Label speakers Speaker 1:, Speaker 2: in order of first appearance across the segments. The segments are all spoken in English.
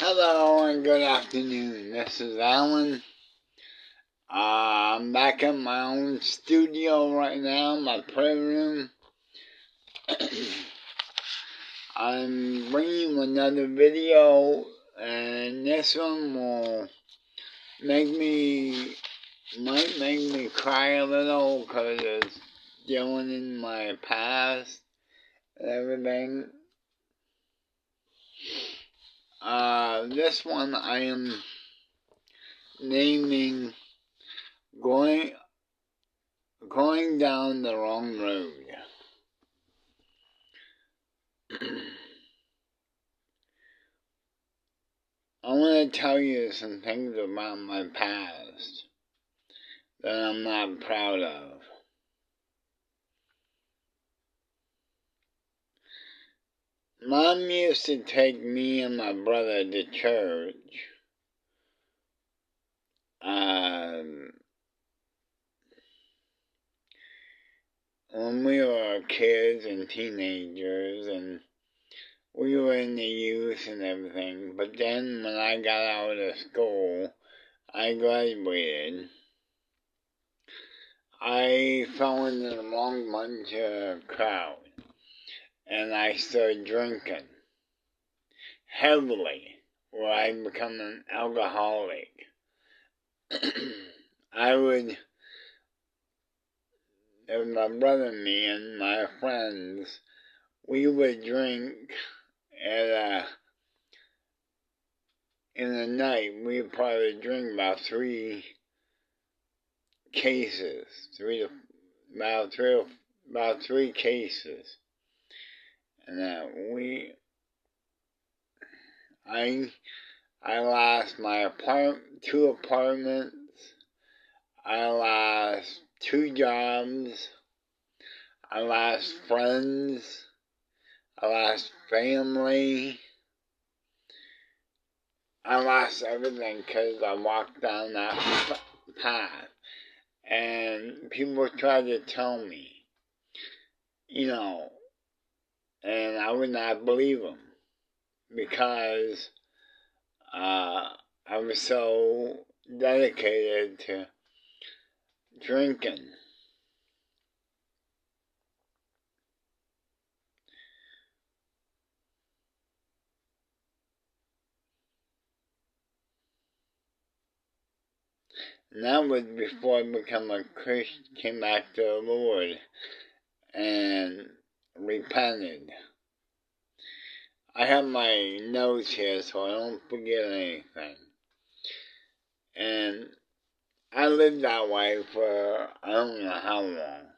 Speaker 1: Hello and good afternoon. This is Alan. I'm back in my own studio right now, my prayer room. I'm bringing you another video, and this one might make me cry a little because it's dealing in my past and everything. This one I am naming going down the wrong road. I want to tell you some things about my past that I'm not proud of. Mom used to take me and my brother to church. When we were kids and teenagers, and we were in the youth and everything. But then when I got out of school, I graduated. I fell into the wrong bunch of crowd, and I started drinking heavily, where I become an alcoholic. It was my brother and me and my friends, we would drink in the night. We would probably drink about three cases, about three cases. And I lost my two apartments. I lost 2 jobs. I lost friends. I lost family. I lost everything because I walked down that path. And people tried to tell me, and I would not believe them because I was so dedicated to drinking. And that was before I became a Christian, came back to the Lord and repented. I have my notes here so I don't forget anything. And I lived that way for I don't know how long.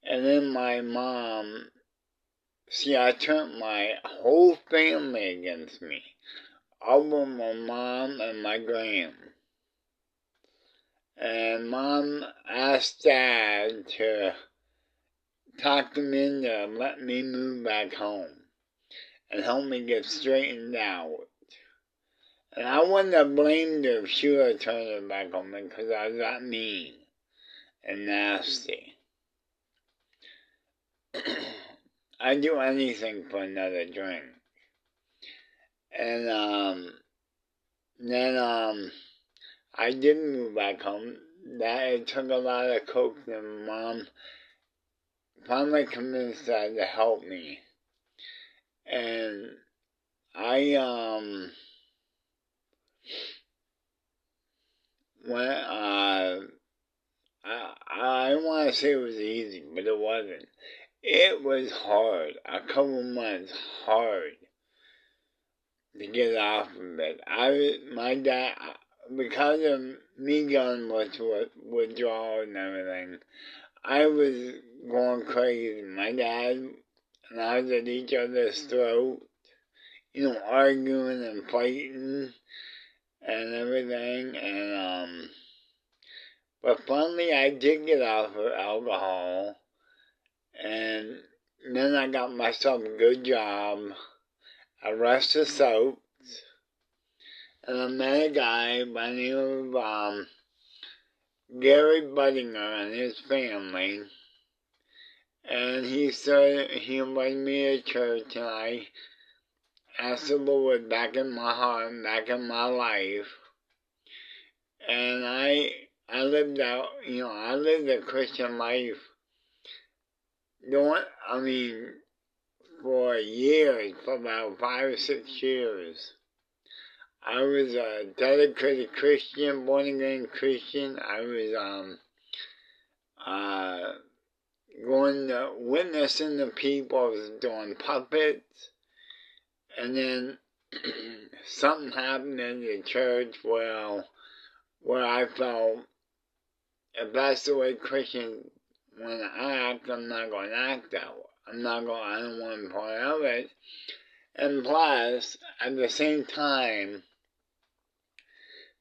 Speaker 1: And then my mom, I turned my whole family against me. All but my mom and my gran. And Mom asked Dad to talk him into letting me move back home and help me get straightened out. And I wouldn't have blamed her if she would have turned it back on me because I was that mean and nasty. I'd do anything for another drink. And then I did move back home. It took a lot of coke, and Mom finally convinced Dad to help me. And I want to say it was easy, but it wasn't. It was hard, a couple months hard to get off of it. My dad, because of me going with withdrawal and everything, I was going crazy. My dad and I was at each other's throat, arguing and fighting and everything. And but finally, I did get off of alcohol, and then I got myself a good job, a rest of soaps, and I met a guy by the name of Gary Budinger and his family, and he invited me to church, and asked the Lord back in my heart, back in my life. And I lived out, I lived a Christian life. For years, for about 5 or 6 years. I was a dedicated Christian, born again Christian. I was going to witnessing the people. I was doing puppets, and then something happened in the church where I felt if that's the way Christians want to act, I'm not going to act that way. I don't want to be part of it. And plus, at the same time,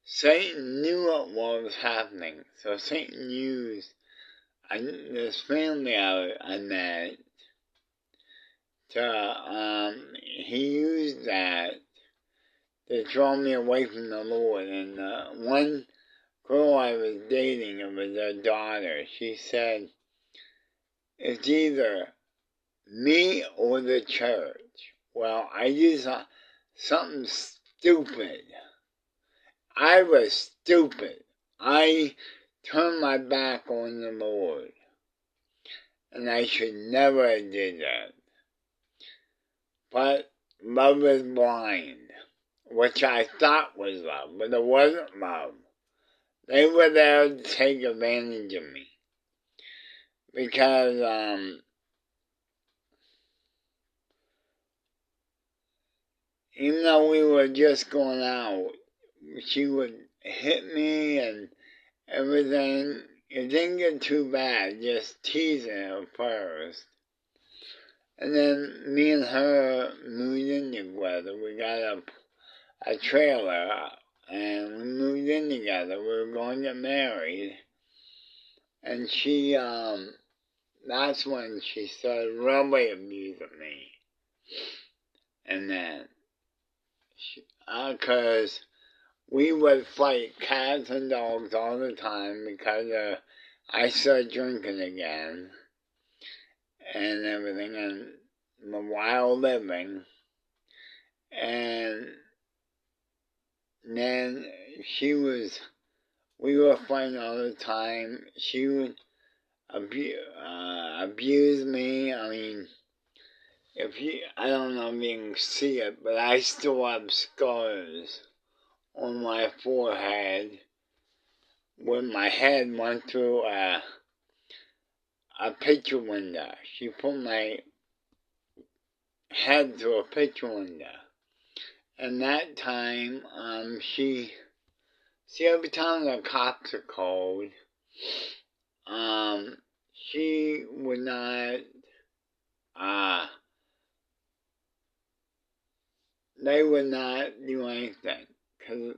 Speaker 1: Satan knew what was happening. So Satan used this family I met he used that to draw me away from the Lord. And one girl I was dating, it was her daughter, she said, it's either me or the church. Well, I did something stupid. I was stupid. I turned my back on the Lord. And I should never have did that. But love is blind, which I thought was love, but it wasn't love. They were there to take advantage of me. Because, even though we were just going out, she would hit me and everything. It didn't get too bad, just teasing at first. And then me and her moved in together. We got a trailer and we moved in together. We were going to get married. And she, that's when she started really abusing me. And then, because we would fight cats and dogs all the time because I started drinking again and everything and the wild living. And then we were fighting all the time. She would abuse me. I don't know if you can see it, but I still have scars on my forehead when my head went through a picture window. She put my head through a picture window. And that time, every time the cops are called, she would not, they would not do anything. Because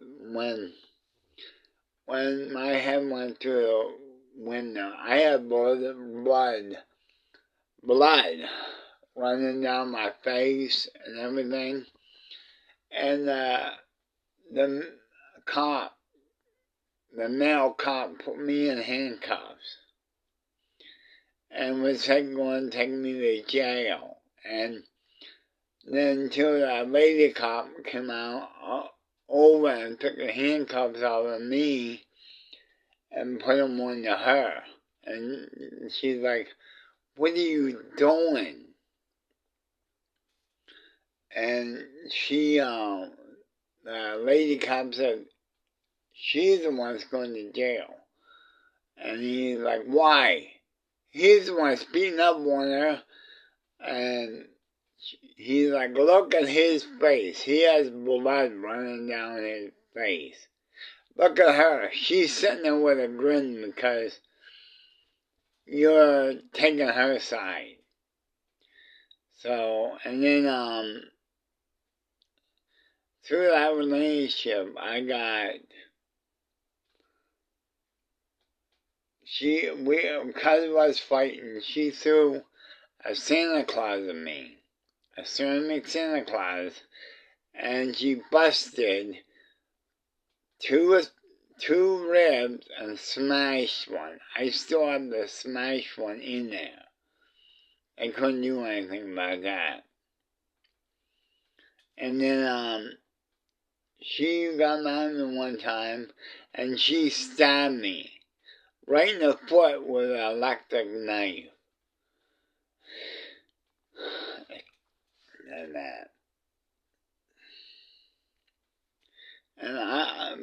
Speaker 1: when my head went through the window, I had blood running down my face and everything. And the male cop put me in handcuffs and was going to take me to jail. And then until the lady cop came out over and took the handcuffs out of me and put them on to her. And she's like, what are you doing? And she, the lady cop said, she's the one that's going to jail. And he's like, why? He's the one speeding up on her. And he's like, look at his face. He has blood running down his face. Look at her. She's sitting there with a grin because you're taking her side. So, and then, through that relationship, because of us fighting, she threw a Santa Claus at me, a ceramic Santa Claus, and she busted two ribs and smashed one. I still have the smashed one in there. I couldn't do anything about that. And then she got mad at me one time, and she stabbed me right in the foot with an electric knife. And that.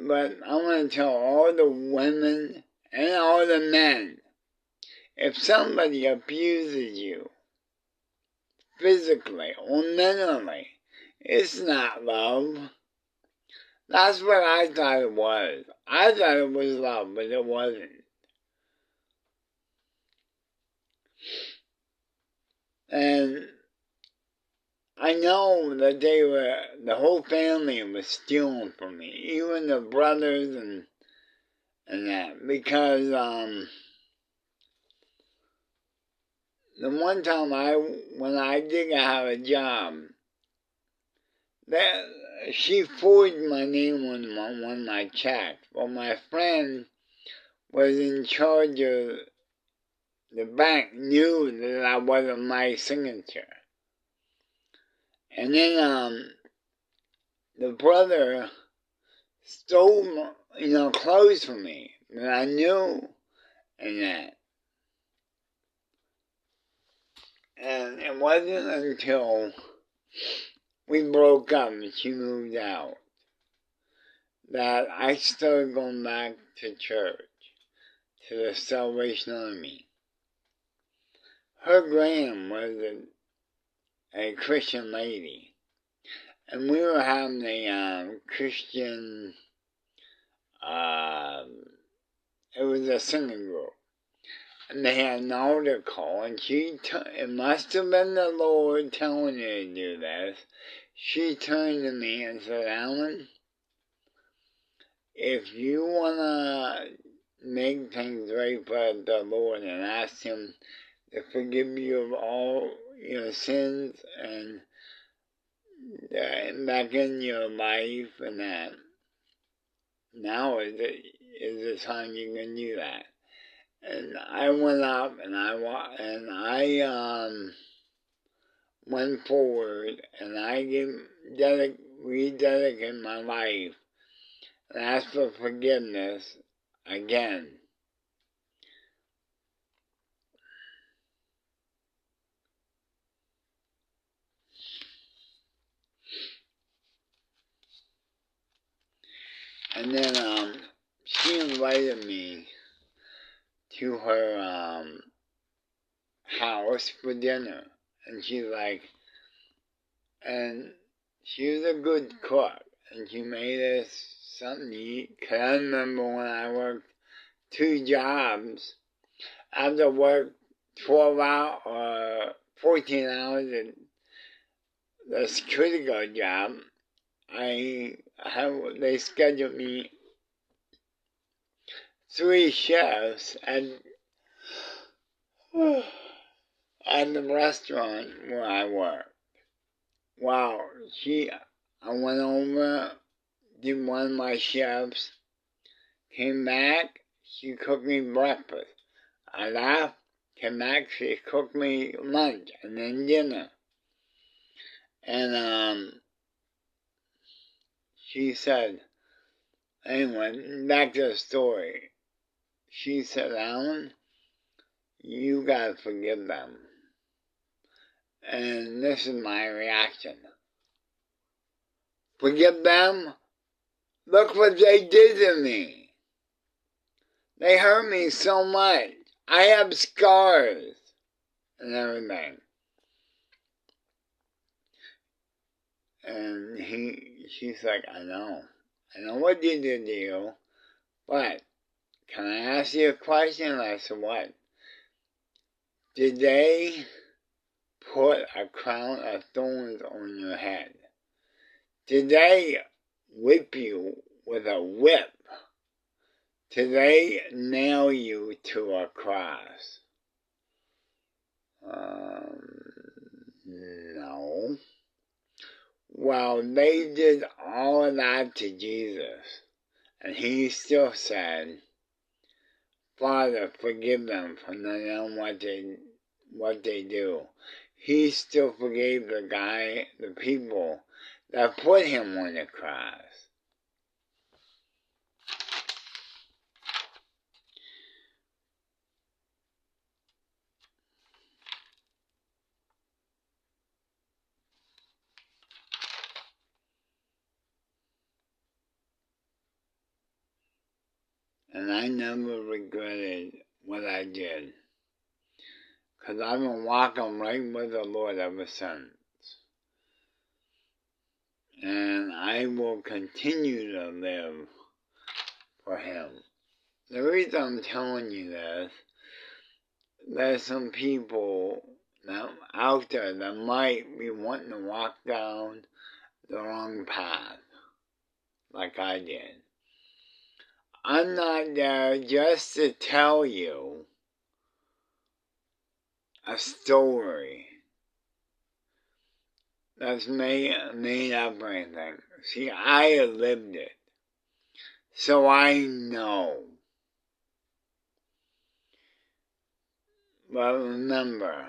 Speaker 1: But I want to tell all the women and all the men, if somebody abuses you, physically or mentally, it's not love. That's what I thought it was. I thought it was love, but it wasn't. And I know that the whole family was stealing from me, even the brothers and that, because the one time when I didn't have a job, that she forged my name on one of my checks. Well, my friend was in charge of the bank, knew that I wasn't my signature. And then the brother stole, clothes from me that I knew and that. And it wasn't until we broke up and she moved out that I started going back to church, to the Salvation Army. Her gran was a Christian lady, and we were having a Christian, it was a singing group, and they had an altar call, and it must have been the Lord telling her to do this. She turned to me and said, Alan, if you want to make things right for the Lord and ask Him to forgive you of all your sins and back in your life and that, now is the time you can do that. And I went up and I went forward and I rededicated my life and asked for forgiveness again. And then she invited me to her house for dinner. And she's like, and she was a good cook. And she made us something to eat. Cause I remember when I worked 2 jobs. After work 12 hours or 14 hours at the security guard job, they scheduled me 3 shifts at the restaurant where I worked. Wow, I went over, did one of my shifts, came back, she cooked me breakfast. I left, came back, she cooked me lunch and then dinner. And she said, anyway, back to the story. She said, Alan, you gotta forgive them. And this is my reaction. Forgive them? Look what they did to me. They hurt me so much. I have scars and everything. And she's like, I know what you did to you, but can I ask you a question? And I said, what? Did they put a crown of thorns on your head? Did they whip you with a whip? Did they nail you to a cross? No. Well, they did all of that to Jesus, and he still said, Father, forgive them for not knowing what they do. He still forgave the people that put him on the cross. And I never regretted what I did. Because I've been walking right with the Lord ever since. And I will continue to live for Him. The reason I'm telling you this, there's some people out there that might be wanting to walk down the wrong path, like I did. I'm not there just to tell you a story that's made up or anything. See, I lived it, so I know. But remember,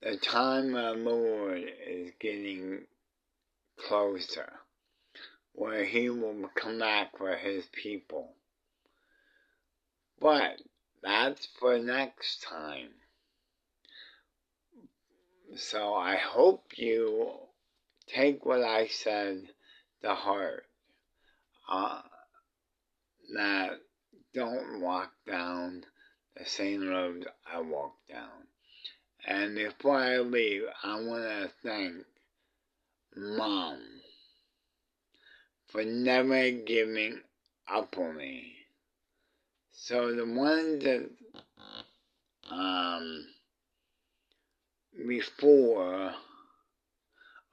Speaker 1: the time of the Lord is getting closer, where He will come back for His people. But that's for next time. So I hope you take what I said to heart. That don't walk down the same road I walked down. And before I leave, I want to thank Mom for never giving up on me. So the ones that before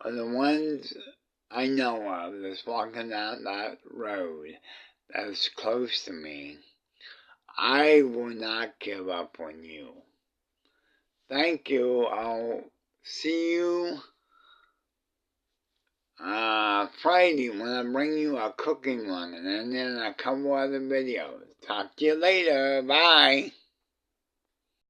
Speaker 1: are the ones I know of that's walking down that road that's close to me. I will not give up on you. Thank you. I'll see you Friday when I bring you a cooking one and then a couple other videos. Talk to you later. Bye.